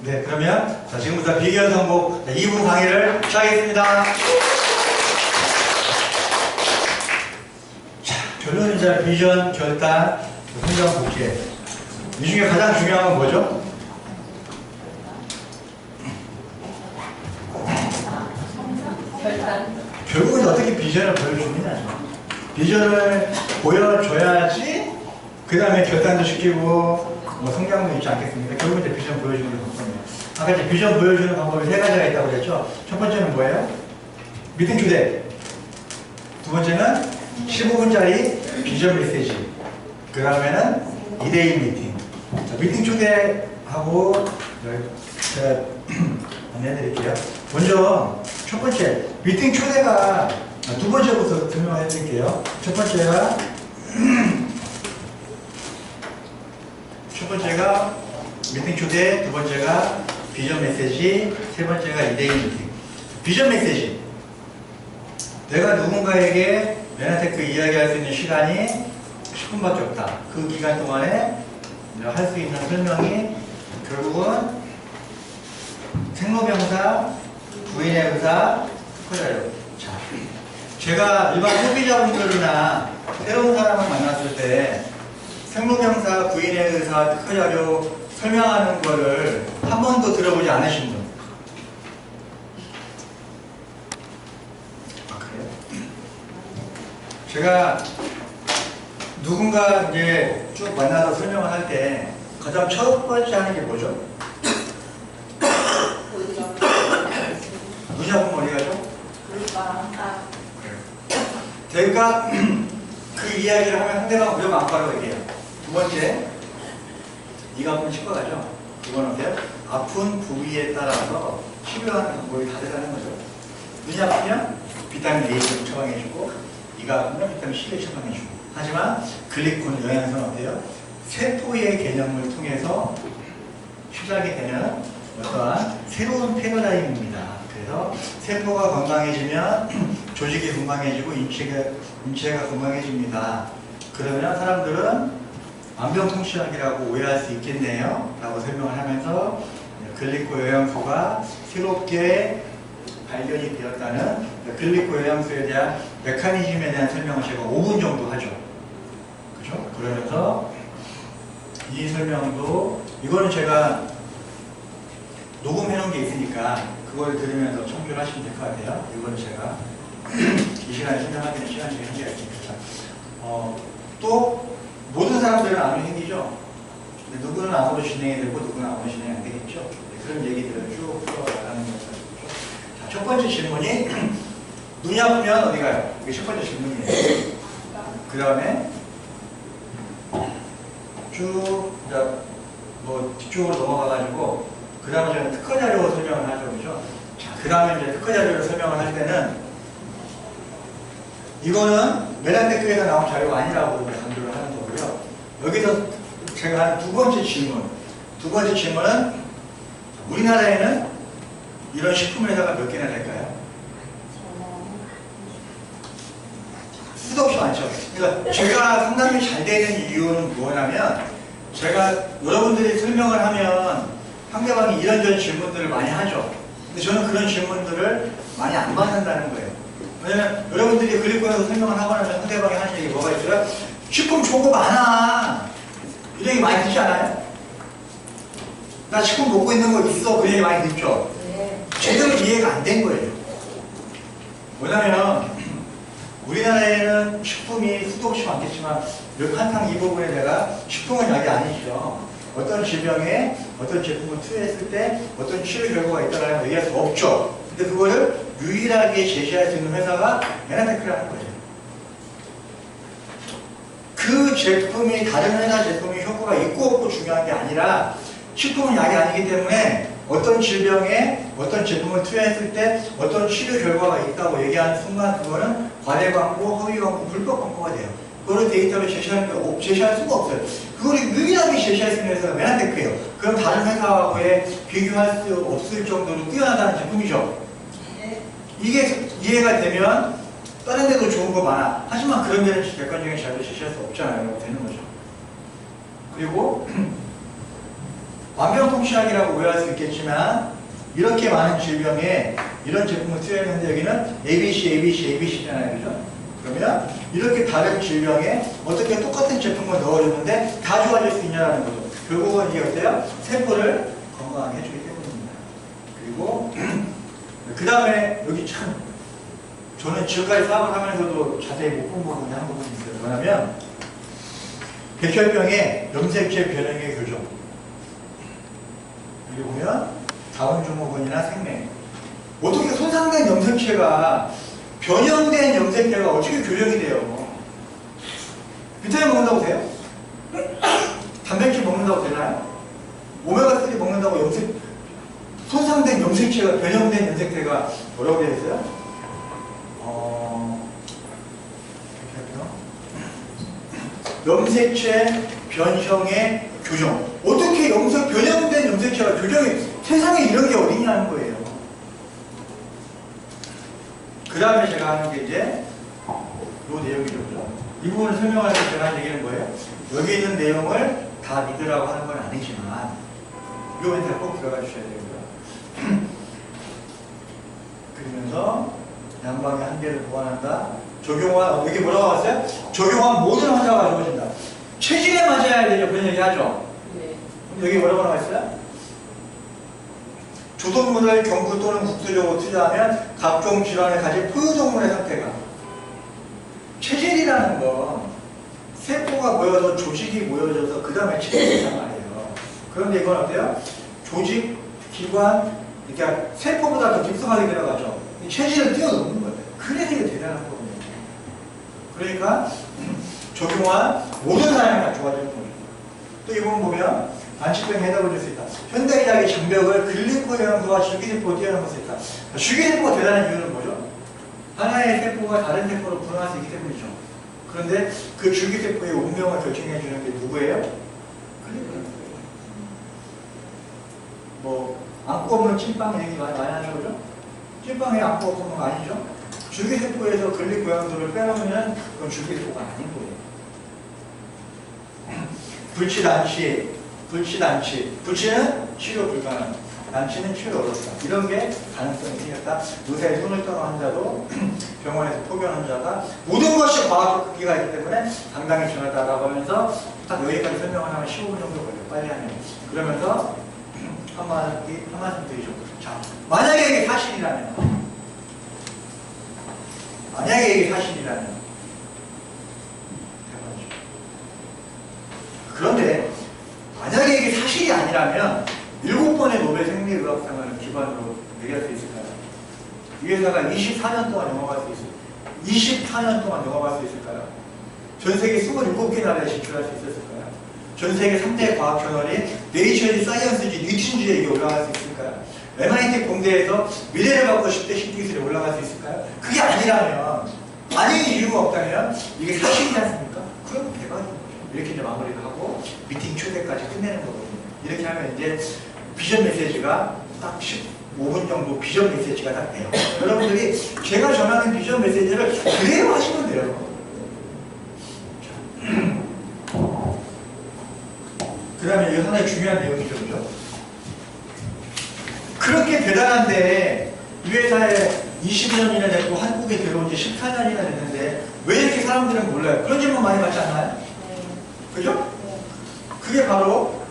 네, 그러면 자, 지금부터 비결 성공 2부 강의를 시작하겠습니다. 자, 결론이자 비전, 결단, 성장, 복제. 이 중에 가장 중요한 건 뭐죠? 결단. 결국은 어떻게 비전을 보여주느냐. 비전을 보여줘야지 그 다음에 결단도 시키고 뭐 성장도 있지 않겠습니까? 결국은 이제 비전 보여주는 게 좋거든요. 아까 이제 비전 보여주는 방법이 3가지가 있다고 그랬죠? 첫 번째는 뭐예요? 미팅 초대. 두 번째는 15분짜리 비전 메시지. 그 다음에는 2대1 미팅. 자, 미팅 초대하고 제가 안내해드릴게요. 먼저 첫 번째 미팅 초대가 두 번째부터 설명해 드릴게요. 첫 번째가 미팅 초대, 두 번째가 비전 메시지, 세 번째가 2대1 미팅. 비전 메시지. 내가 누군가에게 메나테크 이야기할 수 있는 시간이 10분밖에 없다. 그 기간 동안에 할 수 있는 설명이 결국은 생로병사, 부인의 의사, 특허자료. 자, 제가 일반 소비자분들이나 새로운 사람을 만났을 때 생로병사, 부인의 의사, 특허자료 설명하는 거를 한 번도 들어보지 않으신 분. 아, 그래요? 제가 누군가 이제 쭉 만나서 설명을 할 때 가장 첫 번째 하는 게 뭐죠? 의사분 어디 가죠? 그러니까 그 이야기를 하면 상대방은 무조건 아파라고 얘기해요. 두 번째, 네가 아프면 치과 가죠. 이건 어때요? 아픈 부위에 따라서 치료하는 방법이 다르다는 거죠. 눈이 아프면 비타민 A를 처방해주고, 네가 아프면 비타민 C를 처방해주고. 하지만 글리콘 영양소는 어때요? 세포의 개념을 통해서 시작이 되는 어떠한 새로운 패러다임입니다. 그래서 세포가 건강해지면 조직이 건강해지고 인체가 건강해집니다. 그러면 사람들은 만병통치약이라고 오해할 수 있겠네요 라고 설명을 하면서 글리코 영양소가 새롭게 발견이 되었다는 글리코 영양소에 대한 메커니즘에 대한 설명을 제가 5분 정도 하죠. 그죠? 그러면서 이 설명도 이거는 제가 녹음해 놓은 게 있으니까 그걸 들으면서 청취를 하시면 될 것 같아요. 이거는 제가 이 시간에 설명하기는 시간이 한계가 있으니까. 또 모든 사람들은 암이 생기죠. 근데 누구는 암으로 진행이 되고 누구는 암으로 진행이 안 되겠죠. 네, 그런 얘기들을 쭉 풀어나가는 거죠. 자, 첫 번째 질문이 눈이 아프면 어디 가요? 이게 첫 번째 질문이에요. 그 다음에 쭉 뭐 뒤쪽으로 넘어가가지고 그 다음에 저는 특허자료 설명을 하죠. 그죠? 자, 그 다음에 이제 특허자료를 설명을 할 때는 이거는 메나테크에서 나온 자료가 아니라고 강조를 하는 거고요. 여기서 제가 하는 두 번째 질문은 우리나라에는 이런 식품회사가 몇 개나 될까요? 수도 없이 많죠. 그러니까 제가 상당히 잘 되는 이유는 뭐냐면 제가 여러분들이 설명을 하면 상대방이 이런저런 질문들을 많이 하죠. 근데 저는 그런 질문들을 많이 안 받는다는 거예요. 왜냐면 여러분들이 글리코에서 설명을 하고 나면 상대방이 하는 얘기 뭐가 있어요? 식품 좋은 거 많아. 이런 얘기 많이 듣지 않아요? 나 식품 먹고 있는 거 있어. 그 얘기 많이 듣죠? 네. 제대로 이해가 안 된 거예요. 뭐냐면 우리나라에는 식품이 수도 없이 많겠지만 한탕 이 부분에 내가 식품은 약이 아니죠. 어떤 질병에 어떤 제품을 투여했을 때 어떤 치료 결과가 있다라는 얘기할 수 없죠. 근데 그거를 유일하게 제시할 수 있는 회사가 메나테크라는 거예요. 그 제품이 다른 회사 제품이 효과가 있고 없고 중요한 게 아니라 식품은 약이 아니기 때문에 어떤 질병에 어떤 제품을 투여했을 때 어떤 치료 결과가 있다고 얘기하는 순간 그거는 과대 광고, 허위 광고, 불법 광고가 돼요. 그거를 데이터로 제시할 수가 없어요. 그걸 유일하게 제시할 수 있는 회사가 메나테크예요. 그럼 다른 회사하고의 비교할 수 없을 정도로 뛰어나다는 제품이죠. 이게 이해가 되면 다른 데도 좋은 거 많아. 하지만 그런 데는 객관적인 자료를 제시할 수 없잖아요. 되는 거죠. 그리고 완벽통치약이라고 오해할 수 있겠지만 이렇게 많은 질병에 이런 제품을 투여했는데 여기는 ABC잖아요. 그죠? 그러면 이렇게 다른 질병에 어떻게 똑같은 제품을 넣어줬는데 다 좋아질 수 있냐라는 거죠. 결국은 이게 어때요? 세포를 건강하게 해주기 때문입니다. 그리고 그 다음에 여기 참 저는 지금까지 사업을 하면서도 자세히 못 본 부분이 한 부분이 있어요. 뭐냐면 백혈병의 염색체 변형의 교정. 여기 보면 다운증후군이나 생맥. 어떻게 손상된 염색체가 변형된 염색체가 어떻게 교정이 돼요? 비타민 먹는다고 돼요? 단백질 먹는다고 되나요? 오메가3 먹는다고 손상된 염색체가 변형된 염색체가 뭐라고 되어 있어요? 염색체 변형의 교정. 어떻게 변형된 염색체가 교정이 세상에 이런 게 어디냐는 거예요. 그 다음에 제가 하는 게 이제 이 내용이죠. 이 부분을 설명할 때 제가 하는 얘기는 뭐예요? 여기 있는 내용을 다 믿으라고 하는 건 아니지만 이 멘트에 꼭 들어가 주셔야 되고요. 그러면서 양방의 한계를 보완한다. 적용한, 여기 뭐라고 왔어요? 적용한 모든 환자가 좋아진다. 체질에 맞아야 되죠. 그런 얘기 하죠? 네. 그럼 여기 뭐라고 나와 있어요? 조동물을 경구 또는 국소적으로 투자하면 각종 질환을 가진 포유동물의 상태가. 체질이라는 건 세포가 모여서 조직이 모여져서 그 다음에 체질이란 말이에요. 그런데 이건 어때요? 조직, 기관, 그러니까 세포보다 더 깊숙하게 들어가죠. 체질을 뛰어넘는 거예요. 그래서 이게 대단한 거거든요. 그러니까 적용한 모든 사람이 다 좋아지는 거죠. 또 이 부분 보면 안치병에 해답을 줄 수 있다. 현대의학의 장벽을 글리코 영양소와 줄기세포로 뛰어넘을 수 있다. 줄기세포가 대단한 이유는 뭐죠? 하나의 세포가 다른 세포로 분화할 수 있기 때문이죠. 그런데 그 줄기세포의 운명을 결정해주는 게 누구예요? 글리코. 뭐 안고 없는 찐빵 얘기 많이 하죠, 그죠? 찐빵에 안고 없는 거 아니죠? 줄기세포에서 글리코 영양소를 빼놓으면 그건 줄기세포가 아닌 거예요. 불치는 치료 불가능, 난치는 치료 어렵다. 이런 게 가능성이 생겼다. 의사의 손을 떠난 환자도 병원에서 포기한 환자가 모든 것이 과학적 크기가 있기 때문에 당당히 전하다라고 하면서 딱 여기까지 설명을 하면 15분 정도 걸려요. 빨리 하면. 그러면서 한 말씀 드리죠. 자, 만약에 이게 사실이라면 그런데 만약에 이게 사실이 아니라면 7번의 노벨 생리의학상을 기반으로 얘기할 수 있을까요? 이 회사가 24년 동안 영업할 수 있을까요? 24년 동안 영업할 수 있을까요? 전 세계 27개 나라에 진출할 수 있었을까요? 전 세계 3대 과학 저널인 네이처지, 사이언스지, 뉴턴지에 이게 올라갈 수 있을까요? MIT 공대에서 미래를 바꿔 10대 신기술에 올라갈 수 있을까요? 그게 아니라면, 아닌 이유가 없다면 이게 사실이지 않습니까? 그럼 대박입니다. 이렇게 이제 마무리를 하고 미팅 초대까지 끝내는 거거든요. 이렇게 하면 이제 비전 메시지가 딱 15분 정도 비전 메시지가 딱 돼요. 여러분들이 제가 전하는 비전 메시지를 그대로 하시면 돼요. 그 다음에 이거 하나의 중요한 내용이죠. 그죠? 그렇게 대단한데 이 회사에 20년이나 됐고 한국에 들어온 지 14년이나 됐는데 왜 이렇게 사람들은 몰라요? 그런 질문 많이 받지 않나요? 그죠? 그게 바로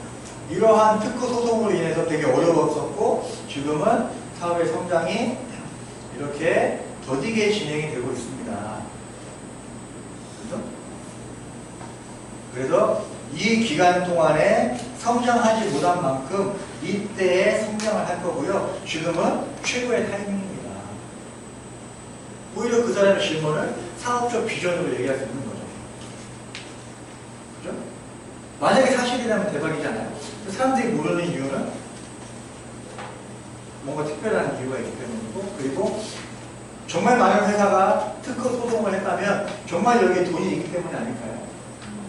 이러한 특허 소송으로 인해서 되게 어려웠었고 지금은 사업의 성장이 이렇게 더디게 진행이 되고 있습니다. 그죠? 그래서 이 기간 동안에 성장하지 못한 만큼 이때에 성장을 할 거고요. 지금은 최고의 타이밍입니다. 오히려 그 사람의 질문을 사업적 비전으로 얘기할 수 있는 거죠. 그죠? 만약에 사실이라면 대박이잖아요. 사람들이 모르는 이유는 뭔가 특별한 이유가 있기 때문이고, 그리고 정말 많은 회사가 특허 소송을 했다면 정말 여기에 돈이 있기 때문이 아닐까요?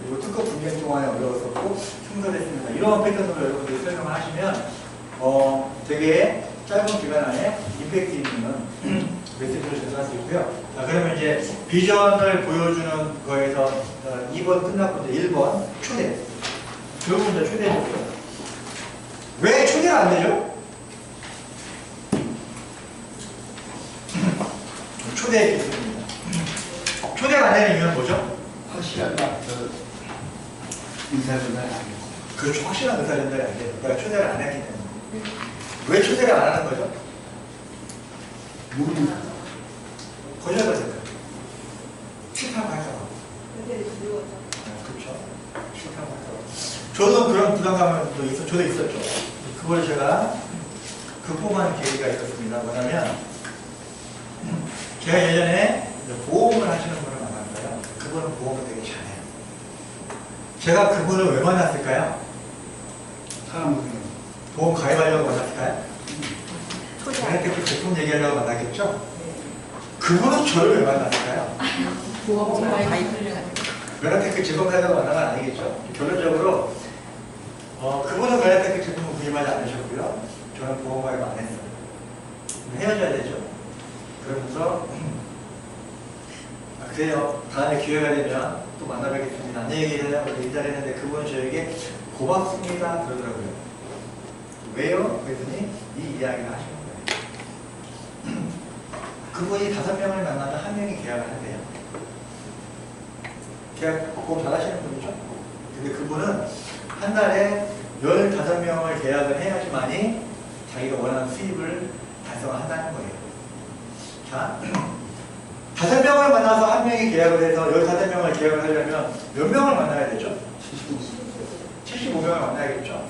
그리고 특허 분쟁 동안에 어려웠었고 승소됐습니다. 이런 패턴으로 여러분들이 설명을 하시면 되게 짧은 기간 안에 임팩트 있는 메시지를 전달할 수 있고요. 자, 그러면 이제 비전을 보여주는 거에서 2번 끝났고 이제 1번 초대. 결국은 이제 초대해줬고요. 왜 초대가 안 되죠? 초대의 기술입니다. 초대가 안 되는 이유는 뭐죠? 확실한 의사전달 안 해. 그렇죠. 확실한 의사전달이 안 돼요. 내가 초대를 안 했기 때문에. 왜 초대를 안 하는 거죠? 모르는 거절가 될까요? 싫다고 할까봐. 그렇죠. 싫다고 할까봐. 저도 그런 부담감은 저도 있었죠. 그걸 제가 극복하는 계기가 있었습니다. 뭐냐면 제가 예전에 보험을 하시는 분을 만났어요. 그분은 보험을 되게 잘해요. 제가 그분을 왜 만났을까요? 사람을 보험 가입하려고 만났을까요? 그 제품 얘기하려고 만났겠죠? 그분은 저를 왜 만났을까요? 보험 가입하려고. 메라테크 제품 사려고 만난 건 아니겠죠? 결론적으로 그분은 메라테크 제품을 구입하지 않으셨고요. 저는 보험 가입 안 했어요. 헤어져야 되죠. 그러면서 그래요. 다음에 기회가 되면 또 만나뵙겠습니다. 안녕히 계세요. 인사했는데 그분은 저에게 고맙습니다 그러더라고요. 왜요? 그랬더니 이 이야기를 하시는 거예요. 그분이 5명을 만나면 1명이 계약을 한대요. 계약 보험 잘 하시는 분이죠? 근데 그분은 한 달에 15명을 계약을 해야지만이 자기가 원하는 수입을 달성한다는 거예요. 자, 5명을 만나서 1명이 계약을 해서 15명을 계약을 하려면 몇 명을 만나야 되죠? 75명을 만나야겠죠?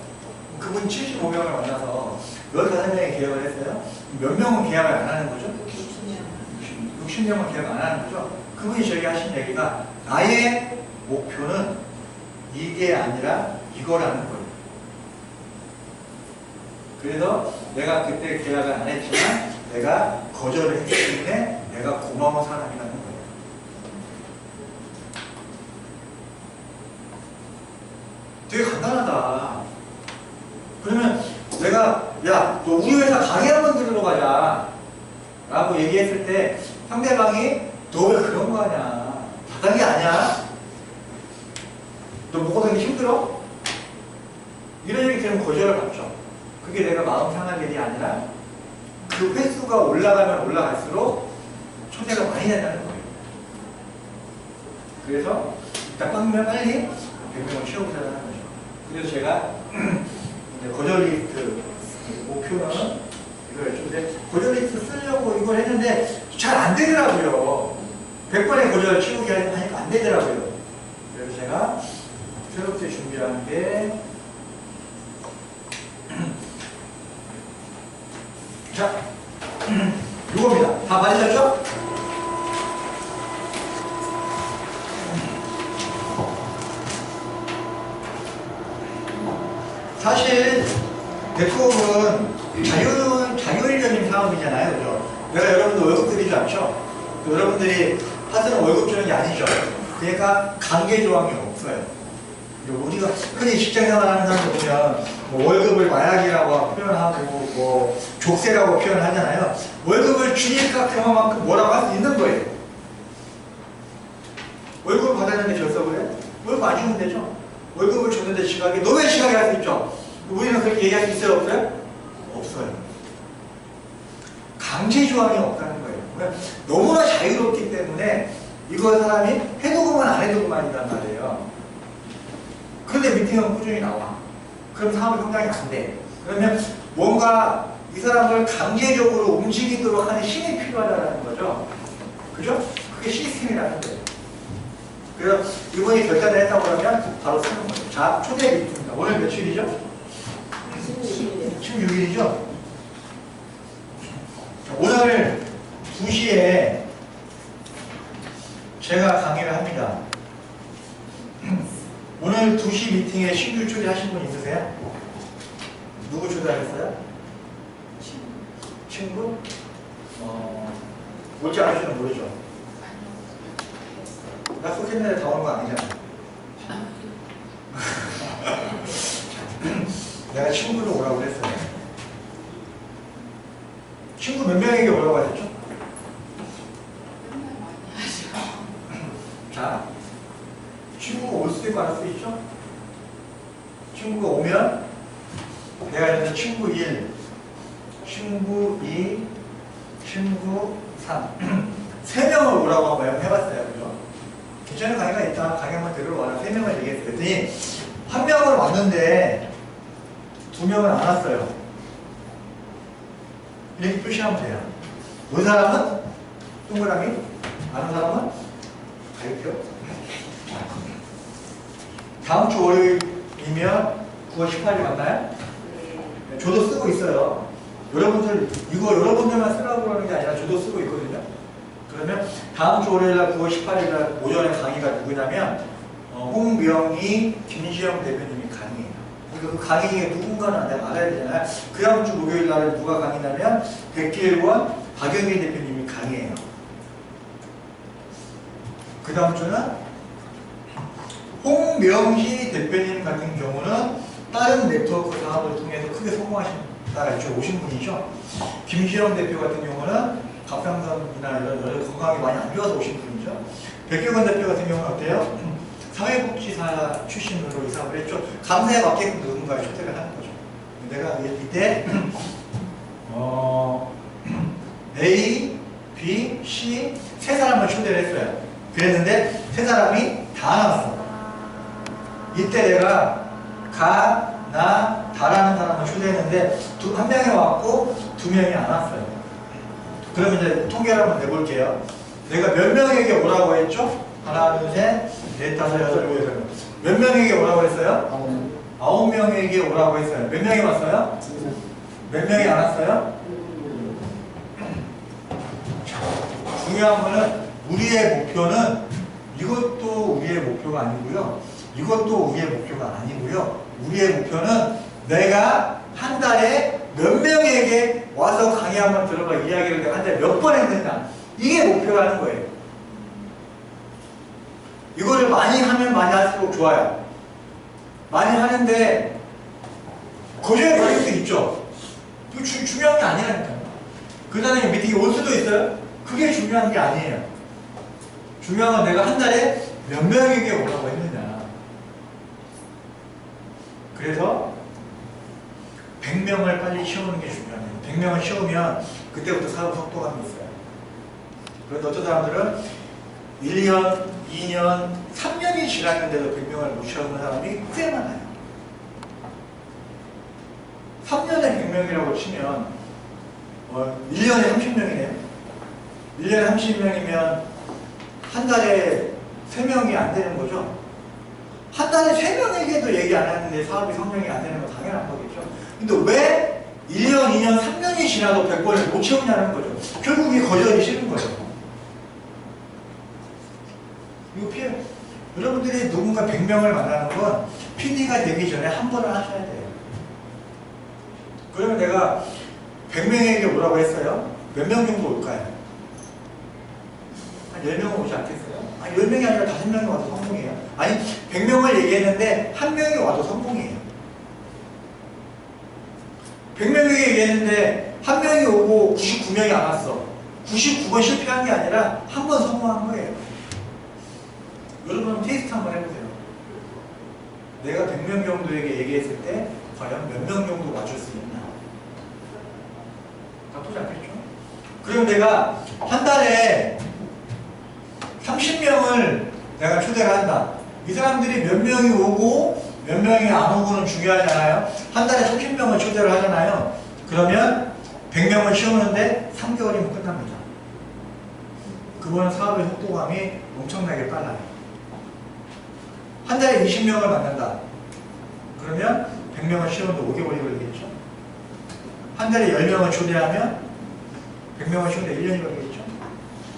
그분 75명을 만나서 15명이 계약을 했어요? 몇 명은 계약을 안 하는 거죠? 60명은 계약 안 하는 거죠? 그분이 저에게 하신 얘기가 나의 목표는 이게 아니라 이거라는 거예요. 그래서 내가 그때 계약을 안 했지만 내가 거절을 했기 때문에 내가 고마운 사람이라는 거예요. 되게 간단하다. 그러면 내가 야, 너 우리 회사 강의 한번 들으러 가자 라고 얘기했을 때 상대방이 너 왜 그런 거 하냐, 바닥이 아니야, 너 먹고 살기 힘들어? 이런 얘기 들으면 거절을 받죠. 그게 내가 마음 상할 일이 아니라 그 횟수가 올라가면 올라갈수록 초대가 많이 된다는 거예요. 그래서 일단 빵면 빨리 100명을 채우자는 거죠. 그래서 제가 거절 리스트 목표는 이거였죠. 근데 거절 리스트 쓰려고 이걸 했는데 잘 안 되더라고요. 100번의 거절 채우기 하니까 안 되더라고요. 그래서 제가 새롭게 준비한 게 자, 이겁니다. 다 맞으셨죠? 사실 네트워크는 자율적인 사업이잖아요. 그죠? 내가 여러분들 월급 드리지 않죠? 여러분들이 하시는 월급 주는 게 아니죠. 그러니까 관계 조항이 없어요. 우리가 흔히 직장생활 하는 사람들 보면 뭐 월급을 마약이라고 표현하고 뭐 족쇄라고 표현하잖아요. 월급을 주니까 그만큼 뭐라고 할 수 있는 거예요. 월급을 받았는데 결석을 해? 월급 안 주면 되죠. 월급을 줬는데 지각해. 너 왜 지각해 할 수 있죠? 우리는 그렇게 얘기할 수 있어요? 없어요? 없어요. 강제 조항이 없다는 거예요. 너무나 자유롭기 때문에 이거 사람이 해도 그만 안 해도 그만이란 말이에요. 그런데 미팅은 꾸준히 나와. 그럼 사업이 성장이 안 돼. 그러면 뭔가 이 사람을 강제적으로 움직이도록 하는 힘이 필요하다는 거죠. 그죠? 그게 시스템이라는 거예요. 그래서 이분이 결단을 했다고 하면 바로 쓰는 거예요. 자, 초대 미팅입니다. 오늘 며칠이죠? 16일이죠? 오늘 2시에 제가 강의를 합니다. 오늘 2시 미팅에 신규 초대하신 분 있으세요? 누구 초대하셨어요? 친구? 올지 않을지는 모르죠. 약속했는데 다 오는 거 아니잖아. 내가 친구를 오라고 했어요. 친구 몇 명에게 오라고 하셨죠? 자, 친구가 올 수도 있고 안 올 수도 있죠? 친구가 오면 내가 내가 예를 들어서 친구 1, 친구 2, 친구 3. 3명을 오라고 한번 해봤어요. 그죠? 괜찮은 강의가 있다. 강의 한번 들어와라. 3명을 얘기했어요. 그랬더니, 1명을 왔는데, 2명은 안 왔어요. 이렇게 표시하면 돼요. 온 사람은? 동그라미? 아는 사람은? 가릴게요. 다음 주 월요일이면 9월 18일 맞나요? 네. 저도 쓰고 있어요. 여러분들, 이거 여러분들만 쓰라고 하는 게 아니라 저도 쓰고 있거든요. 그러면 다음 주 월요일날 9월 18일날 오전에 강의가 누구냐면 홍명희, 김시영 대표님이 강의해요. 그러니까 그 강의에 누군가는 내가 알아야 되잖아요. 그 다음 주 목요일날 누가 강의냐면 백길원, 박영민 대표님이 강의해요. 그 다음 주는 홍명희 대표님 같은 경우는 다른 네트워크 사업을 통해서 크게 성공하신 따라 이쪽 오신 분이죠. 김시영 대표 같은 경우는 갑상선이나 이런 건강이 많이 안 좋아서 오신 분이죠. 백규건 대표 같은 경우는 어때요? 사회복지사 출신으로 이 사업을 했죠. 감사에 맞게끔 누군가를 초대를 하는 거죠. 내가 이때 A, B, C 세 사람을 초대를 했어요. 그랬는데 세 사람이 다 나왔어. 이때 내가 가, 나, 다라는 사람을 초대했는데 한 명이 왔고 2명이 안 왔어요. 그럼 이제 통계를 한번 내볼게요. 내가 몇 명에게 오라고 했죠? 하나, 둘, 셋, 넷, 다섯, 여섯, 일곱, 여덟. 몇 명에게 오라고 했어요? 9명에게 오라고 했어요. 몇 명이 왔어요? 몇 명이 안 왔어요? 중요한 거는 우리의 목표는 이것도 우리의 목표가 아니고요. 이것도 우리의 목표가 아니고요. 우리의 목표는 내가 한 달에 몇 명에게 와서 강의 한번 들어봐 이야기를 내가 한 달에 몇 번 했느냐. 이게 목표라는 거예요. 이거를 많이 하면 많이 할수록 좋아요. 많이 하는데 거절에 걸릴 수 있죠. 이거 중요한 게 아니라니까요. 그 다음에 미팅이 올 수도 있어요. 그게 중요한 게 아니에요. 중요한 건 내가 한 달에 몇 명에게 오라고 했느냐. 그래서 100명을 빨리 채우는 게 중요해요. 100명을 채우면 그때부터 사업 속도감이 있어요. 그런데 어떤 사람들은 1년, 2년, 3년이 지났는데도 100명을 못 채우는 사람이 꽤 많아요. 3년에 100명이라고 치면 1년에 30명이네요. 1년에 30명이면 한 달에 3명이 안 되는 거죠. 한 달에 3명에게도 얘기 안 했는데 사업이 성장이 안 되는 건 당연한 거겠죠. 근데 왜 1년, 2년, 3년이 지나도 100번을 못 채우냐는 거죠. 결국 이게 거절이 싫은 거예요. 이거 피해. 여러분들이 누군가 100명을 만나는 건 PD가 되기 전에 한 번은 하셔야 돼요. 그러면 내가 100명에게 오라고 했어요. 몇 명 정도 올까요? 한 10명은 오지 않겠어요? 아니 10명이 아니라 5명이 와도 성공이에요. 아니 100명을 얘기했는데 1명이 와도 성공이에요. 100명에게 얘기했는데 1명이 오고 99명이 안 왔어. 99번 실패한 게 아니라 한 번 성공한 거예요. 여러분 테스트 한번 해보세요. 내가 100명 정도에게 얘기했을 때 과연 몇 명 정도 와줄 수 있나? 나쁘지 않겠죠? 그럼 내가 한 달에 30명을 내가 초대를 한다. 이 사람들이 몇 명이 오고 몇 명이 안 오고는 중요하잖아요. 한 달에 30명을 초대를 하잖아요. 그러면 100명을 채우는데 3개월이면 끝납니다. 그거는 사업의 속도감이 엄청나게 빨라요. 한 달에 20명을 만난다. 그러면 100명을 채우는데 5개월이 걸리겠죠. 한 달에 10명을 초대하면 100명을 채우는데 1년이 걸리겠죠.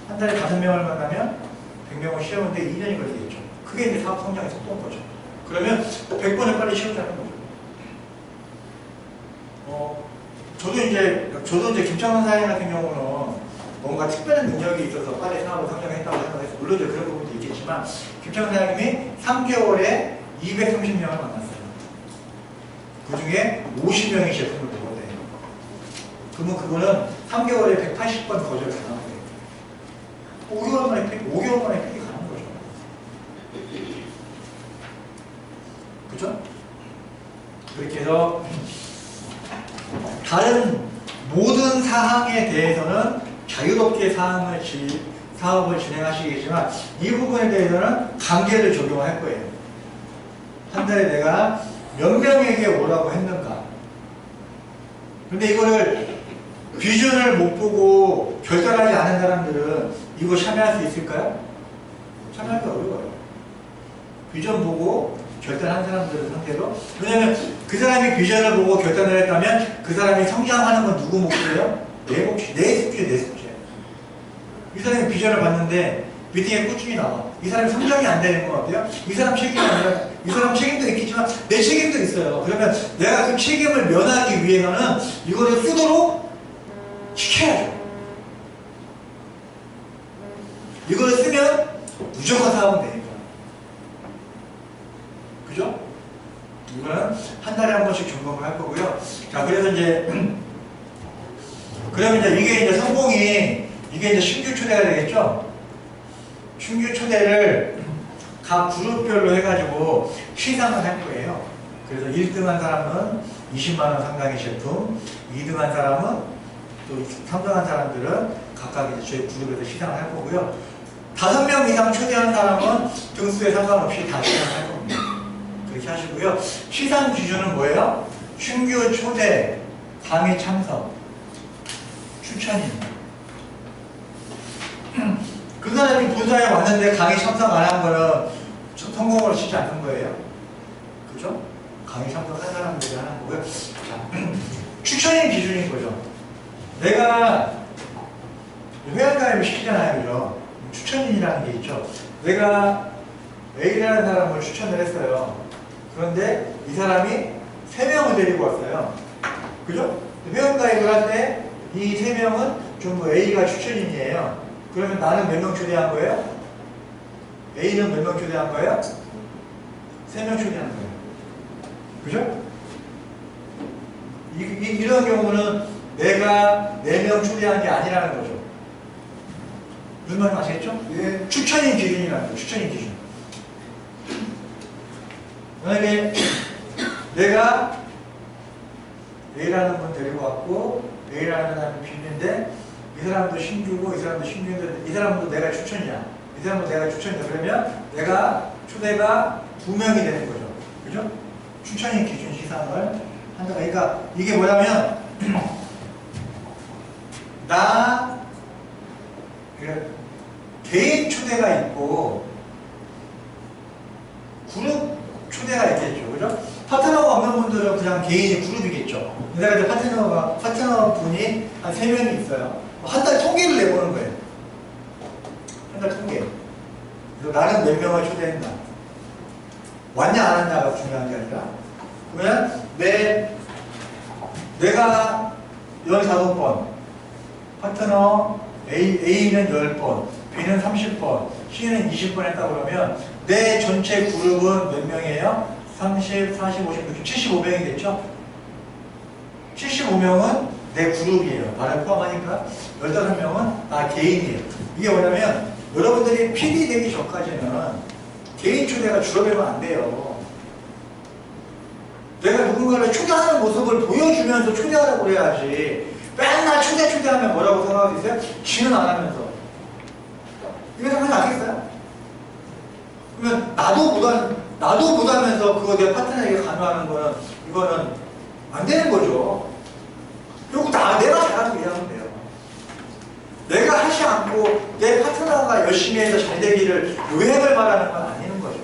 한 달에 5명을 만나면 100명을 채우는데 2년이 걸리겠죠. 그게 이제 사업 성장의 속도인 거죠. 그러면 100번을 빨리 채우자는 거죠. 저도 이제 김창원 사장님 같은 경우는 뭔가 특별한 능력이 있어서 빨리 사업을 성장했다고 생각해서 물론 그런 부분도 있겠지만 김창원 사장님이 3개월에 230명을 만났어요. 그 중에 50명이 제품을 먹었대요. 그러면 그거는 3개월에 180번 거절 당한 거예요. 5개월 만에 폐기 가는 거죠. 그죠? 그렇게 해서 다른 모든 사항에 대해서는 자유롭게 사업을 진행하시겠지만 이 부분에 대해서는 강제를 적용할 거예요. 한 달에 내가 몇 명에게 오라고 했는가. 근데 이거를 비전을 못 보고 결단하지 않은 사람들은 이거 참여할 수 있을까요? 참여하기 어려워요. 비전 보고 결단한 사람들을 상대로. 왜냐면 그 사람이 비전을 보고 결단을 했다면 그 사람이 성장하는 건 누구 몫이에요? 내 몫이, 내 숙제, 내 숙제. 이 사람이 비전을 봤는데 미팅에 꾸준히 나와. 이 사람이 성장이 안 되는 건 어때요? 이 사람 책임이 아니라 이 사람 책임도 있겠지만 내 책임도 있어요. 그러면 내가 그 책임을 면하기 위해서는 이거를 쓰도록 시켜야죠. 이걸 쓰면 무조건 사업은 되니까. 그죠? 이거는 한 달에 한 번씩 점검을 할 거고요. 자, 그래서 이제 그러면 이제 이게 이제 성공이 이게 이제 신규 초대가 되겠죠? 신규 초대를 각 그룹별로 해가지고 시상을 할 거예요. 그래서 1등한 사람은 20만원 상당의 제품, 2등한 사람은 또 3등한 사람들은 각각 이제 저희 그룹에서 시상을 할 거고요. 5명 이상 초대한 사람은 등수에 상관없이 다 시상할 겁니다. 그렇게 하시고요. 시상 기준은 뭐예요? 신규 초대, 강의 참석, 추천입니다. 그 사람이 본사에 왔는데 강의 참석 안 한 거는 성공으로 치지 않는 거예요. 그죠? 강의 참석한 사람들이 하는 거고요. 자, 추천인 기준인 거죠. 내가 회원가입을 시키잖아요. 그죠? 추천인이라는 게 있죠. 내가 A라는 사람을 추천을 했어요. 그런데 이 사람이 3명을 데리고 왔어요. 그죠? 회원가입을 할 때 이 3명은 전부 A가 추천인이에요. 그러면 나는 몇 명 초대한 거예요? A는 몇 명 초대한 거예요? 3명 초대한 거예요. 그죠? 이런 경우는 내가 4명 초대한 게 아니라는 거죠. 무슨 말인지 아시겠죠? 예. 추천인 기준이라는 거예요. 추천인 기준. 만약에 내가 A라는 분 데리고 왔고 A라는 사람이 B인데 이 사람도 신규고 이 사람도 신규인데 이 사람도 내가 추천이야. 이 사람도 내가 추천이야. 그러면 내가 초대가 2명이 되는 거죠. 그죠? 추천인 기준 시상을 한다. 그러니까 이게 뭐냐면 나 개인 초대가 있고 그룹 초대가 있겠죠. 그죠? 파트너가 없는 분들은 그냥 개인이 그룹이겠죠. 내가 이제 파트너 분이 한 3명이 있어요. 한 달 통계를 내보는 거예요. 한 달 통계. 그래서 나는 몇 명을 초대했나. 왔냐 안 왔냐가 중요한 게 아니라 그러면 내가 15번, 파트너 A는 10번, B는 30번, C는 20번 했다 그러면 내 전체 그룹은 몇 명이에요? 30, 40, 50, 60, 75명이겠죠? 75명은 내 그룹이에요. 나를 포함하니까 15명은 나 개인이에요. 이게 뭐냐면 여러분들이 PD 되기 전까지는 개인 초대가 줄어들면 안 돼요. 내가 누군가를 초대하는 모습을 보여주면서 초대하라고 그래야지. 맨날 초대하면 뭐라고 생각할 수 있어요? 지는 안 하면서. 이거 생각하지 않겠어요? 그러면 나도 못하면서 그거 내 파트너에게 강요하는 거는 이거는 안 되는 거죠. 결국 내가 잘하는 게 하면 돼요. 내가 하지 않고 내 파트너가 열심히 해서 잘 되기를 요행을 말하는 건 아니는 거죠.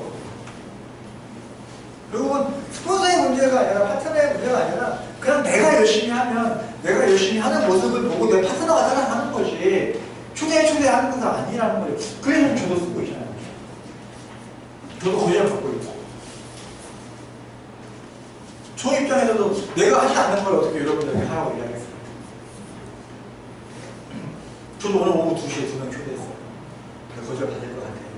결국은 스폰서의 문제가 아니라 파트너의 문제가 아니라 그냥 내가 열심히 하면 내가 열심히 하는 모습을 보고 내 파트너가 따라하는 거지 초대하는 건 아니라는 거예요. 그래서 저도 쓰고 있잖아요. 저도 거짓말 갖고 있고 저 입장에서도 내가 하지 않는 걸 어떻게 여러분들에게 하라고 이야기했어요. 저도 오늘 오후 2시에 2명 초대했어요. 거절 받을 것 같아요.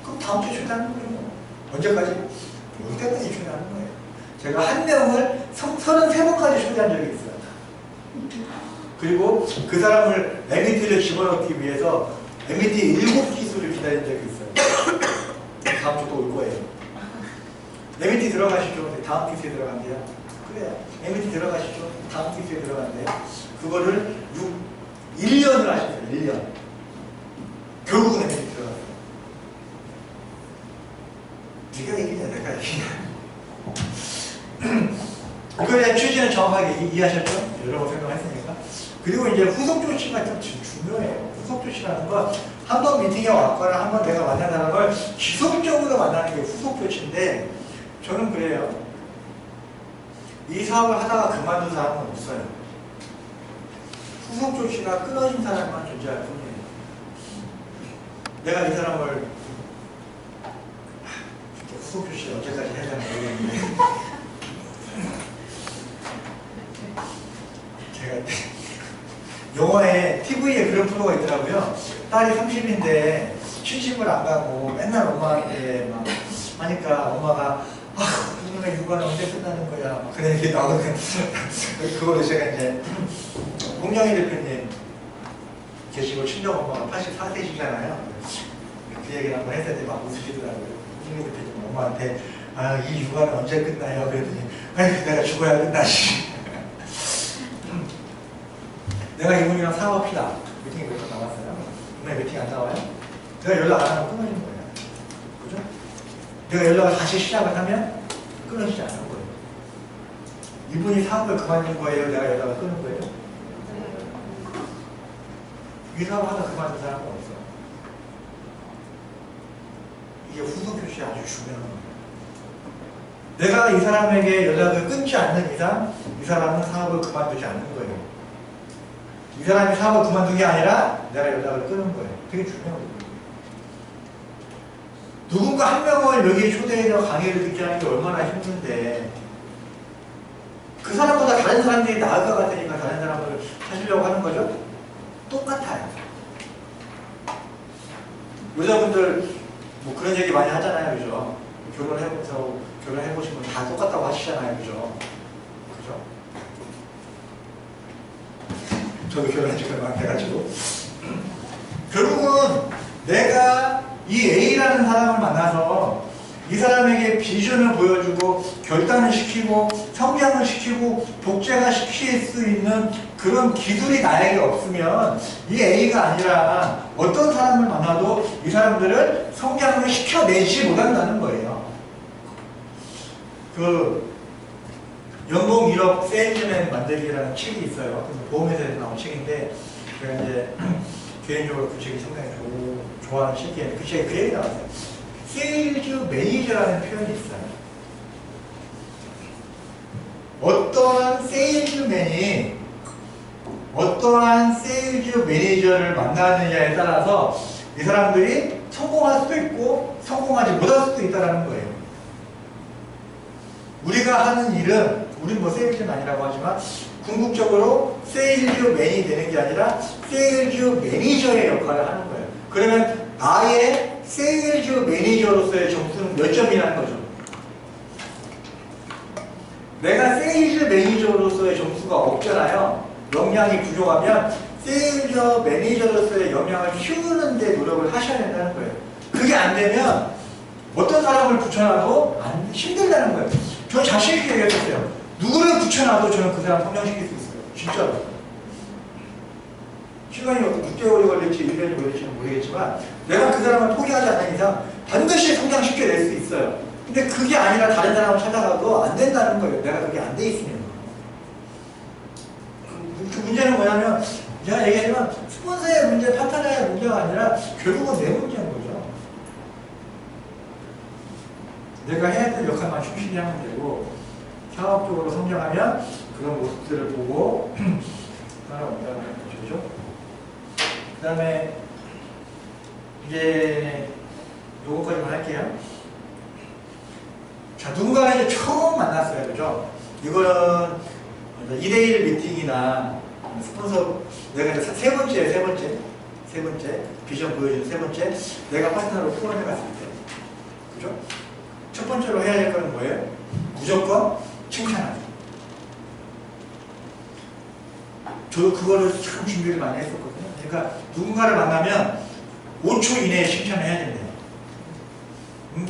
그럼 다음 주에 초대하는 거예요. 언제까지? 올 때까지 초대하는 거예요. 제가 한 명을 33번까지 초대한 적이 있어요. 그리고 그 사람을 MBT를 집어넣기 위해서 MBT 7기수를 기다린 적이 있어요. 다음 주 또 올 거예요. MBT 들어가시죠. 다음 기수에 들어간대요. 그래요. MBT 들어가시죠. 다음 기수에 들어간대요. 그거를 1년을 하셨어요. 1년. 결국은 MBT 들어갔어요. 네가 얘기냐 내가 얘기냐. 그거에 대한 취지는 정확하게 이해하셨죠? 여러 번 설명했으니까. 그리고 이제 후속 조치가 좀 중요해요. 후속 조치라는 건 한 번 미팅에 왔거나 한 번 내가 만나는 걸 지속적으로 만나는 게 후속 조치인데 저는 그래요. 이 사업을 하다가 그만둔 사람은 없어요. 후속 조치가 끊어진 사람만 존재할 뿐이에요. 내가 이 사람을 후속 조치를 언제까지 해야 되나 모르겠는데 제가 영화에 TV에 그런 프로가 있더라고요. 딸이 30인데 시집을 안 가고 맨날 엄마한테 막 하니까 엄마가 누나 육아는 언제 끝나는 거야 막 그런 얘기 나오거든요. 그거를 제가 이제 홍영희 대표님 계시고 친정 엄마가 84세시잖아요. 그 얘기를 한번 했더니 막 웃으시더라고요. 홍영희 대표님 엄마한테 이 육아는 언제 끝나요? 그랬더니 내가 죽어야 끝나지. 내가 이분이랑 사업합시다. 미팅이 몇 번 나왔어요. 이번에 미팅 안 나와요? 내가 연락 안 하면 끊어지는 거예요. 그죠? 내가 연락을 다시 시작을 하면 끊어지지 않는 거예요. 이분이 사업을 그만둔 거예요? 내가 연락을 끊은 거예요? 이 사업 하다 그만둔 사람은 없어. 이게 후속 표시 아주 중요한 거예요. 내가 이 사람에게 연락을 끊지 않는 이상 이 사람은 사업을 그만두지 않는 거예요. 이 사람이 사업을 그만둔 게 아니라 내가 연락을 끊은 거예요. 되게 중요하거든요. 누군가 한 명을 여기에 초대해서 강의를 듣게 하는 게 얼마나 힘든데 그 사람보다 다른 사람들이 나을 것 같으니까 다른 사람을 찾으려고 하는 거죠? 똑같아요. 여자분들 뭐 그런 얘기 많이 하잖아요. 그죠? 결혼해보신 분 다 똑같다고 하시잖아요. 그죠? 그죠? 저도 결혼한 지가 얼마 안 돼가지고 결국은 내가 이 A라는 사람을 만나서 이 사람에게 비전을 보여주고 결단을 시키고 성장을 시키고 복제가 시킬 수 있는 그런 기술이 나에게 없으면 이 A가 아니라 어떤 사람을 만나도 이 사람들을 성장을 시켜내지 못한다는 거예요. 그 연봉 1억 세일즈맨 만들기라는 책이 있어요. 보험회사에서 나온 책인데 제가 이제 개인적으로 그 책이 상당히 좋아하는 책이에요. 그 책에 그 얘기 나왔어요. 세일즈 매니저라는 표현이 있어요. 어떠한 세일즈맨이 어떠한 세일즈 매니저를 만나느냐에 따라서 이 사람들이 성공할 수도 있고 성공하지 못할 수도 있다는 거예요. 우리가 하는 일은 우린 뭐 세일즈맨이라고 하지만 궁극적으로 세일즈맨이 되는 게 아니라 세일즈 매니저의 역할을 하는 거예요. 그러면 나의 세일즈 매니저로서의 점수는 몇 점이라는 거죠? 내가 세일즈 매니저로서의 점수가 없잖아요. 역량이 부족하면 세일즈 매니저로서의 역량을 키우는 데 노력을 하셔야 된다는 거예요. 그게 안 되면 어떤 사람을 붙여놔도 힘들다는 거예요. 저 자신 있게 얘기했어요. 누구를 붙여놔도 저는 그 사람 성장시킬 수 있어요. 진짜로. 시간이 6개월이 걸릴지 1년이 걸릴지는 모르겠지만 내가 그 사람을 포기하지 않는 이상 반드시 성장시켜낼 수 있어요. 근데 그게 아니라 다른 사람을 찾아가도 안 된다는 거예요. 내가 그게 안 돼 있으면. 그 문제는 뭐냐면 제가 얘기하지만 스폰서의 문제, 파트너의 문제가 아니라 결국은 내 문제인 거죠. 내가 해야 될 역할만 충실히 하면 되고 사업적으로 성장하면 그런 모습들을 보고 따라온다는 거죠. 그 다음에 이제 요거까지만 할게요. 자, 누군가가 이제 처음 만났어요. 그죠? 이거는 2대1 미팅이나 스폰서, 내가 이제 세 번째, 비전 보여주는 세 번째, 내가 파트너로 프로그램에 갔을 때. 그죠? 첫 번째로 해야 될 거는 뭐예요? 무조건 칭찬하기. 저도 그거를 참 준비를 많이 했었거든요. 그러니까 누군가를 만나면 5초 이내에 칭찬을 해야 된대요.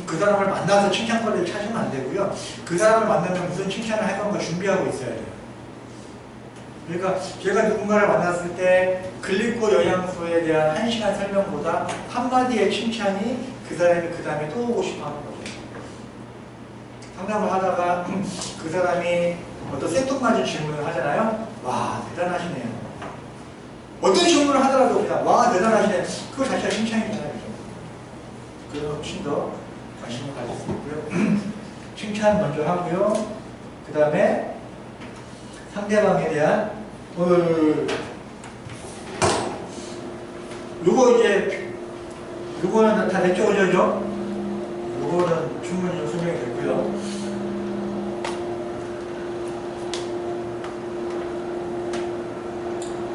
그 사람을 만나서 칭찬거리를 찾으면 안 되고요. 그 사람을 만나면 무슨 칭찬을 할 건가 준비하고 있어야 돼요. 그러니까 제가 누군가를 만났을 때 글리코 영양소에 대한 1시간 설명보다 한마디의 칭찬이 그 사람이 그 다음에 또 오고 싶어 하는 거죠. 상담을 하다가 그 사람이 어떤 생뚱맞은 질문을 하잖아요. 와, 대단하시네요. 어떤 질문을 하더라도 그냥 와, 대단하시네. 그거 자체가 칭찬이잖아요. 그래서 훨씬 더 관심을 가질 수 있고요. 칭찬 먼저 하고요. 그 다음에 상대방에 대한 요거 이제 요거는 다 됐죠, 그죠? 요거는 충분히 좀 설명이 됐고요.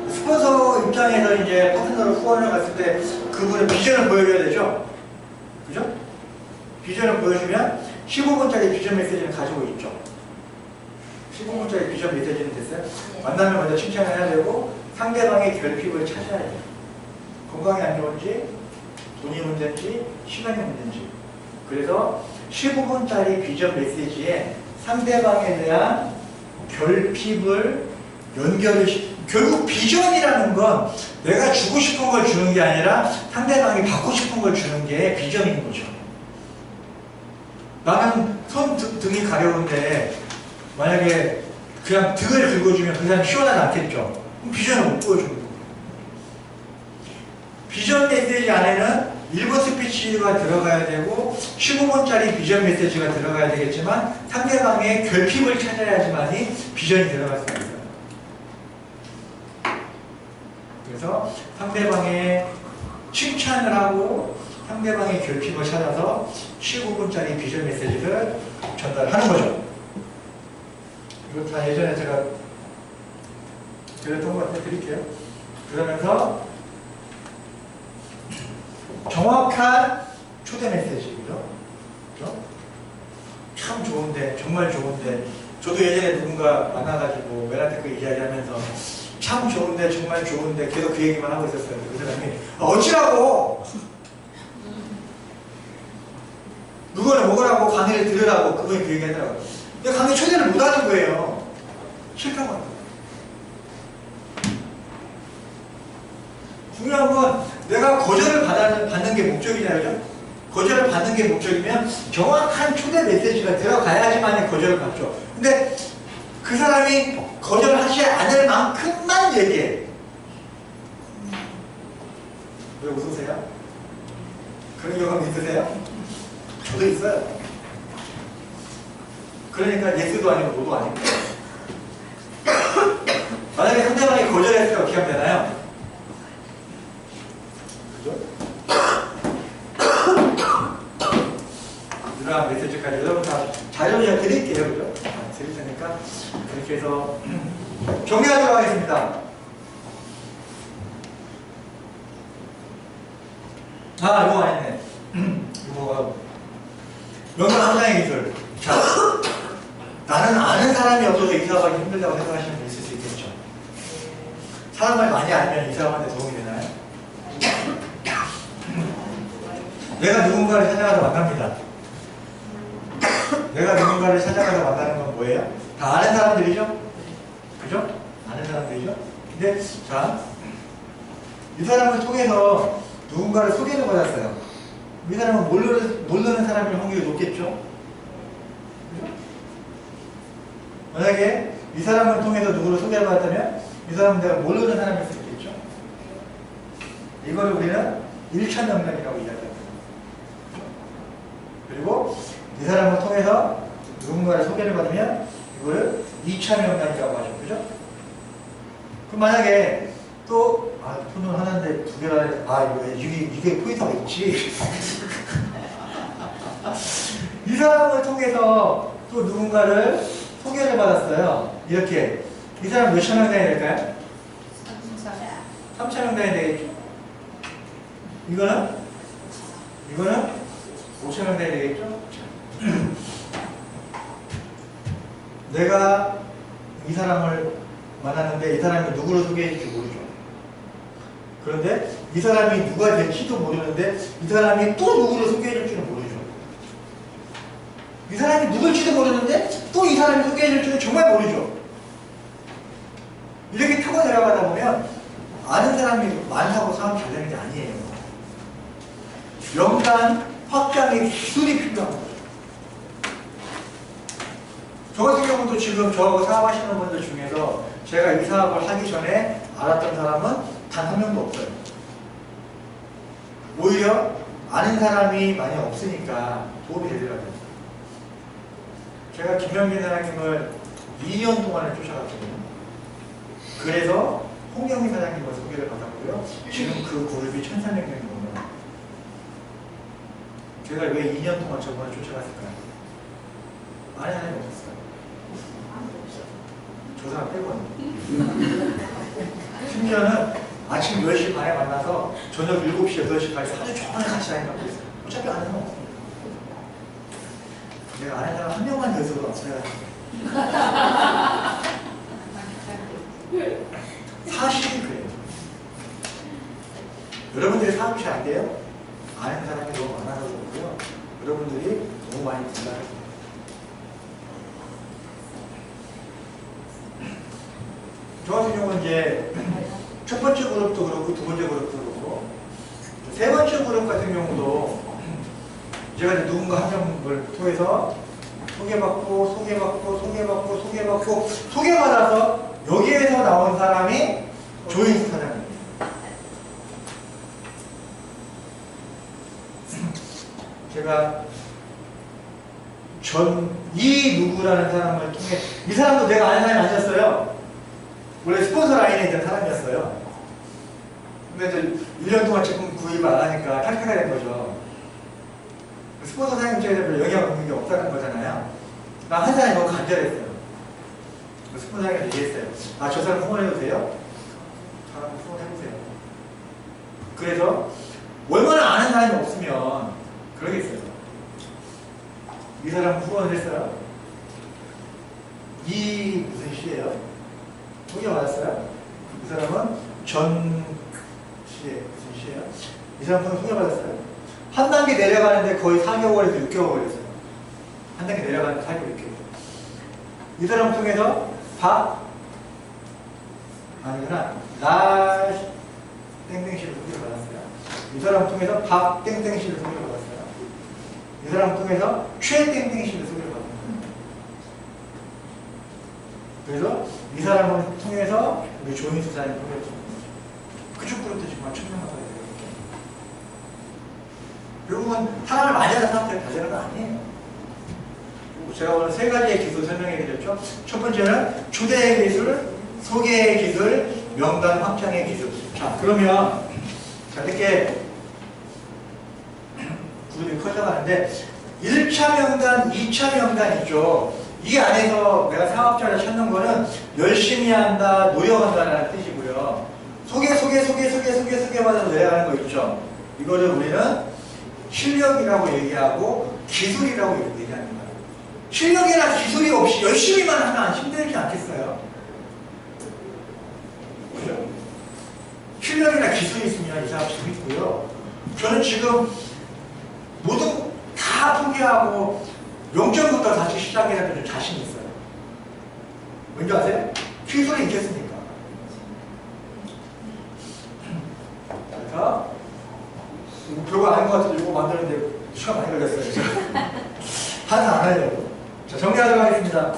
스폰서 입장에서 이제 파트너로 후원을 갔을 때 그분의 비전을 보여줘야 되죠? 그죠? 비전을 보여주면 15분짜리 비전 메시지는 가지고 있죠. 15분짜리 비전 메시지는 됐어요? 만나면 먼저 칭찬을 해야 되고 상대방의 결핍을 찾아야 돼요. 건강이 안 좋은지, 돈이 문제인지, 시간이 문제인지. 그래서 15분짜리 비전 메시지에 상대방에 대한 결핍을 결국 비전이라는 건 내가 주고 싶은 걸 주는 게 아니라 상대방이 받고 싶은 걸 주는 게 비전인 거죠. 나는 등이 가려운데 만약에 그냥 등을 긁어주면 그 사람이 시원하지 않겠죠. 그럼 비전을 못 보여주는 거예요. 비전 메시지 안에는 1분 스피치가 들어가야 되고 15분짜리 비전 메시지가 들어가야 되겠지만 상대방의 결핍을 찾아야지만이 비전이 들어갈 수가 있어요. 그래서 상대방의 칭찬을 하고 상대방의 결핍을 찾아서 15분짜리 비전 메시지를 전달하는 거죠. 이거 다 예전에 제가 드렸던 것 같은데 드릴게요. 그러면서 정확한 초대 메시지죠. 그죠? 참 좋은데, 정말 좋은데, 저도 예전에 누군가 만나가지고 메라테크 이야기하면서 참 좋은데, 정말 좋은데 계속 그 얘기만 하고 있었어요. 그 사람이 어찌라고 누구를 먹으라고 강의를 들으라고 그분이 그 얘기 하더라고요. 근데 강의 초대를 못 하는 거예요. 싫다고 하는 거예요. 중요한 건 내가 거절을 받는 게 목적이잖아요. 거절을 받는 게 목적이면 정확한 초대 메시지가 들어가야지만 거절을 받죠. 근데 그 사람이 거절하지 않을 만큼만 얘기해. 왜 웃으세요? 그런 경험 있으세요? 저도 있어요. 그러니까 예스도 아니고 노도 아니고. 만약에 상대방이 거절했을 때 어떻게 하면 되나요? 그죠? 이러한 메시지까지 여러분 다 자료를 제가 드릴게요. 그죠? 드릴 테니까 그렇게 해서 정리하도록 하겠습니다. 아, 이거 아니네. 이거 명상 함장의 기술. 자, 나는 아는 사람이 없어서 이 사람하기 힘들다고 생각하시는 분 있을 수 있겠죠. 사람을 많이 알면 이 사람한테 도움이 되나요? 내가 누군가를 찾아가서 만납니다. 내가 누군가를 찾아가서 만나는 건 뭐예요? 다 아는 사람들이죠? 그죠? 아는 사람들이죠? 근데 자, 이 사람을 통해서 누군가를 소개를 받았어요. 이 사람은 모르는 사람일 확률이 높겠죠? 그죠? 만약에 이 사람을 통해서 누구를 소개를 받았다면 이 사람은 내가 모르는 사람일 수 있겠죠? 이걸 우리는 1차 명단이라고 이야기합니다. 그리고 이 사람을 통해서 누군가를 소개를 받으면 이거를 2차 명단이라고 하죠. 그죠? 그럼 만약에 또 폰은 하나인데 두 개를 하는데 이게 포인트가 있지. 이 사람을 통해서 또 누군가를 소개를 받았어요. 이렇게 이 사람 몇 차 명단이 될까요? 3차 명단이 되겠죠. 이거는 5차 명단이 되겠죠. 내가 이 사람을 만났는데 이 사람이 누구를 소개해줄지 모르죠. 그런데 이 사람이 누가 될지도 모르는데 이 사람이 또 누구를 소개해줄지는 모르죠. 이 사람이 누굴지도 모르는데 또 이 사람이 소개해줄 줄은 정말 모르죠. 이렇게 타고 내려가다 보면 아는 사람이 많다고 사람 잘 되는 게 아니에요. 명단 확장의 기술이 필요한 거죠. 저 같은 경우도 지금 저하고 사업하시는 분들 중에서 제가 이 사업을 하기 전에 알았던 사람은 단 한 명도 없어요. 오히려 아는 사람이 많이 없으니까 도움이 되더라고요. 제가 김영민 사장님을 2년 동안을 쫓아갔거든요. 그래서 홍경민 사장님과 소개를 받았고요. 지금 그 그룹이 1,400명이거든요. 제가 왜 2년 동안 저번에 쫓아갔을까요? 아는 사람이 없었어요. 저 사람 빼고는. 심지어는 아침 10시 반에 만나서 저녁 7시, 8시까지 아주 조금만 같이 다닌다고 했어요. 어차피 아는 사람 없어요. 내가 아는 사람 한 명만 더 있어도 없어요. 사실이 그래요. 여러분들이 사업이 잘 안 돼요? 아는 사람이 너무 많아서 그렇고요. 여러분들이 너무 많이 불안해요. 저 같은 경우는 이제 첫 번째 그룹도 그렇고 두 번째 그룹도 그렇고 세 번째 그룹 같은 경우도 제가 이제 누군가 한 명을 통해서 소개받고 소개받아서 여기에서 나온 사람이 조인수 사장입니다. 제가 이 누구라는 사람을 통해 이 사람도 내가 아는 사람이 아니었어요. 원래 스폰서 라인에 있던 사람이었어요. 근데 이제 1년 동안 제품 구입을 안 하니까 탈퇴가 된 거죠. 스폰서 사장님 입장에서 별 영향 없는 게 없다는 거잖아요. 나 한 사람이 너무 간절했어요. 스폰서 사장님한테 얘기했어요. 아, 저 사람 후원해도 돼요? 사람 후원해보세요. 그래서 얼마나 아는 사람이 없으면 그러겠어요. 이 사람 후원을 했어요. 이 무슨 시예요? 소개받았어요? 이 사람은 전 시에 무슨 시예요? 이 사람은 소개받았어요? 한 단계 내려가는데 거의 4개월에서 6개월 걸렸어요. 한 단계 내려가는데 4개월, 6개월. 이 사람 통해서 아니구나. 땡땡씨를 소개를 받았어요. 이 사람 통해서 땡땡씨를 소개를 받았어요. 이 사람 통해서 땡땡씨를 소개를 받았어요. 그래서 이 사람을 통해서 우리 조인수 사장님 소개를 받았어요. 그쪽 그룹도 정말 천명하다. 결국은 사람을 많이 하는 사람들이 다 되는 거 아니에요. 제가 오늘 세 가지의 기술 설명해 드렸죠. 첫 번째는 초대의 기술, 소개의 기술, 명단 확장의 기술. 자, 그러면 자, 이렇게 그룹이 커져가는데 1차 명단, 2차 명단 있죠. 이 안에서 내가 사업자를 찾는 거는 열심히 한다, 노력한다라는 뜻이고요. 소개받아서 내려가는 거 있죠. 이거를 우리는 실력이라고 얘기하고 기술이라고 얘기하는 거예요. 실력이나 기술이 없이 열심히만 하면 힘들지 않겠어요? 그죠? 실력이나 기술이 있으면 이 사람 재밌고요. 저는 지금 모두 다 포기하고 0점부터 다시 시작해서 좀 자신 있어요. 왠지 아세요? 기술이 있겠습니까? 그래서 별거 아닌 것 같아서 이거 만드는데 시간 많이 걸렸어요. 하나 안 하려고. 자, 정리하도록 하겠습니다.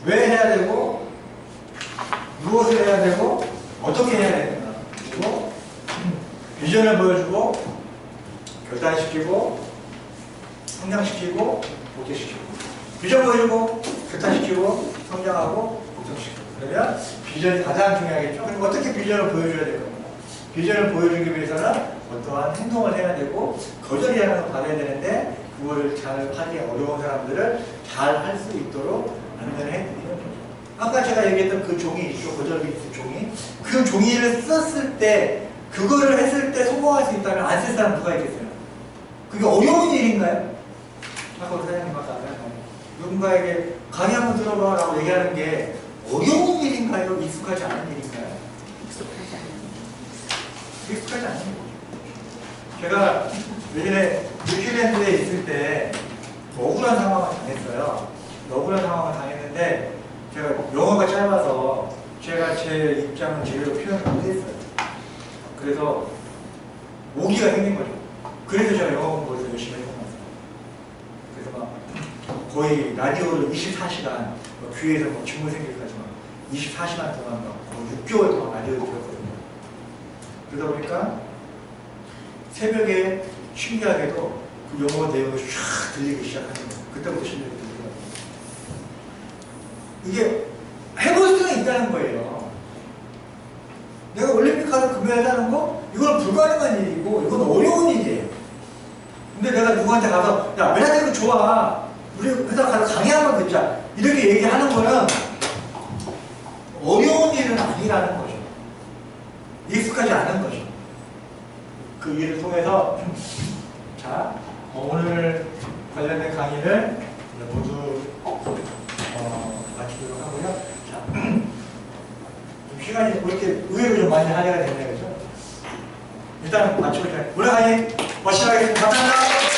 왜 해야 되고, 무엇을 해야 되고, 어떻게 해야 되는가. 그리고 비전을 보여주고, 결단시키고, 성장시키고, 복제시키고. 비전 보여주고, 결단시키고, 성장하고, 복제시키고. 그러면 비전이 가장 중요하겠죠. 그리고 어떻게 비전을 보여줘야 될 겁니다. 비전을 보여주기 위해서는 어떠한 행동을 해야 되고 거절이라는 걸 받아야 되는데 그걸 잘 하기 어려운 사람들을 잘 할 수 있도록 안내를 해드리는 거죠. 아까 제가 얘기했던 그 종이 있죠. 거절기수 종이. 그 종이를 썼을 때 그거를 했을 때 성공할 수 있다면 안 쓸 사람 누가 있겠어요? 그게 어려운 일인가요? 아까 그 사장님 아까 누군가에게 강의 한번 들어봐 라고 얘기하는 게 어려운 일인가요? 익숙하지 않은 일인가요? 익숙하지 않은 익숙하지 않은 거죠. 제가 예전에 뉴질랜드에 있을 때 억울한 상황을 당했어요. 억울한 상황을 당했는데 제가 영어가 짧아서 제가 제 입장을 제대로 표현을 못했어요. 그래서 오기가 생긴 거죠. 그래서 제가 영어 공부를 열심히 했던 거예요. 그래서 막 거의 라디오를 24시간 귀에서 뭐 증물 생길까지 막 24시간 동안 막 거의 6개월 동안 라디오를 들었거든요. 그러다 보니까 새벽에 신기하게도 그 영어 내용이 쫙 들리기 시작하는 거예요. 그때부터 실력이 들리더라고요. 이게 해볼 수는 있다는 거예요. 내가 올림픽카드 구매하자는 거 이건 불가능한 일이고 이건 어려운 일이에요. 근데 내가 누구한테 가서 야 우리한테 이거 좋아 우리 회사 가서 강의 한번 듣자 이렇게 얘기하는 거는 어려운 일은 아니라는 거죠. 익숙하지 않은 거죠. 그 일을 통해서 자 오늘 관련된 강의를 모두 마치도록 하고요. 자, 좀 시간이 뭐 이렇게 의외로 좀 많이 할애가 됐네요. 그죠? 일단 마치고 오늘 강의 마치도록 하겠습니다. 감사합니다.